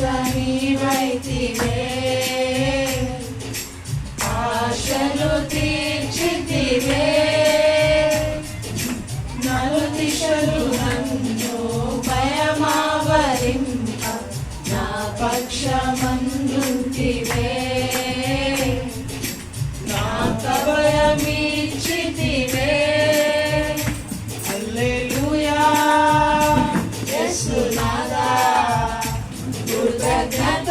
నీవైతివే ఆశలు తీర్చితివే నలుదిశలు నన్ను భయమావరింప నా పక్షమందుంటివే నాకు అభయమిచ్చితివే హల్లెలూయా యేసునాథా కృతజ్ఞత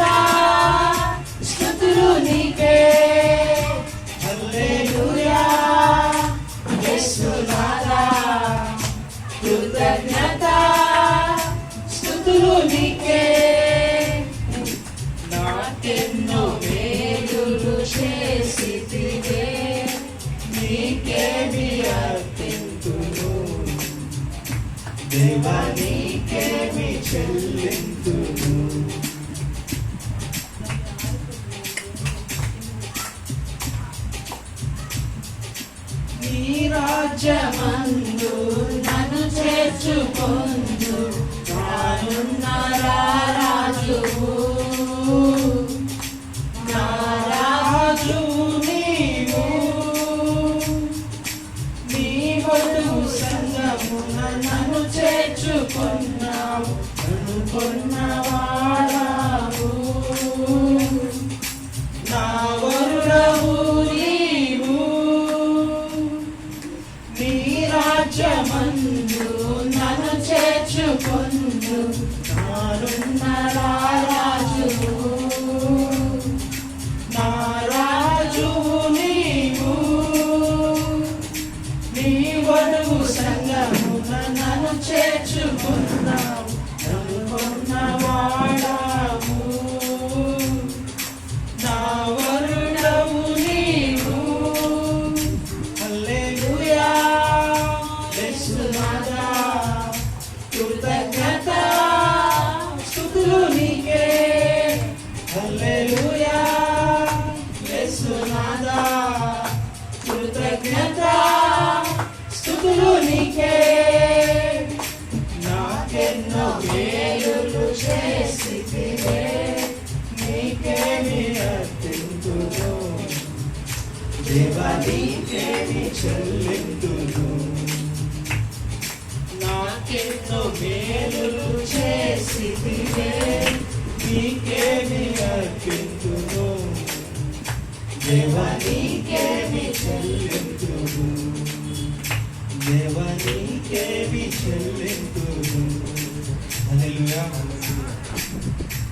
స్తుతులు నీకే హల్లెలూయా యేసునాథా కృతజ్ఞత స్తుతులు నీకే నాకెన్నో మేలులు చేసితివే నీకేమి అర్పింతును దేవా నీకేమి చెల్లింతును నీ రాజ్యమందు నన్ను చేర్చుకొందు నానున్న రాజువు నా రాజు నీవు నీ వధువు సంగమున నన్ను చేర్చుకొన్నావు నన్ను కొన్నవాడావు నా వరుడవు నీవు నీ రాజ్యమందు నన్ను చేర్చుకొందు నానున్న రాజువు నా రాజువు నీవు నీ వధువు సంగమున నన్ను చేర్చుకున్నావు నన్ను కొన్నవాడావు నా వరుడవు నీవు హల్లెలూయా యేసునాథా కృతజ్ఞత స్తుతులు నీకే హల్లెలూయా యేసునాథా కృతజ్ఞత స్తుతులు నీకే నాకెన్నో మేలులు చేసితివే నీకేమి అర్పింతును దేవా నీకేమి చెల్లింతును నాకెన్నో మేలులు చేసితివే నీకేమి అర్పింతును దేవా నీకేమి చెల్లింతును దేవా నీకేమి చెల్లింతును హల్లెలూయా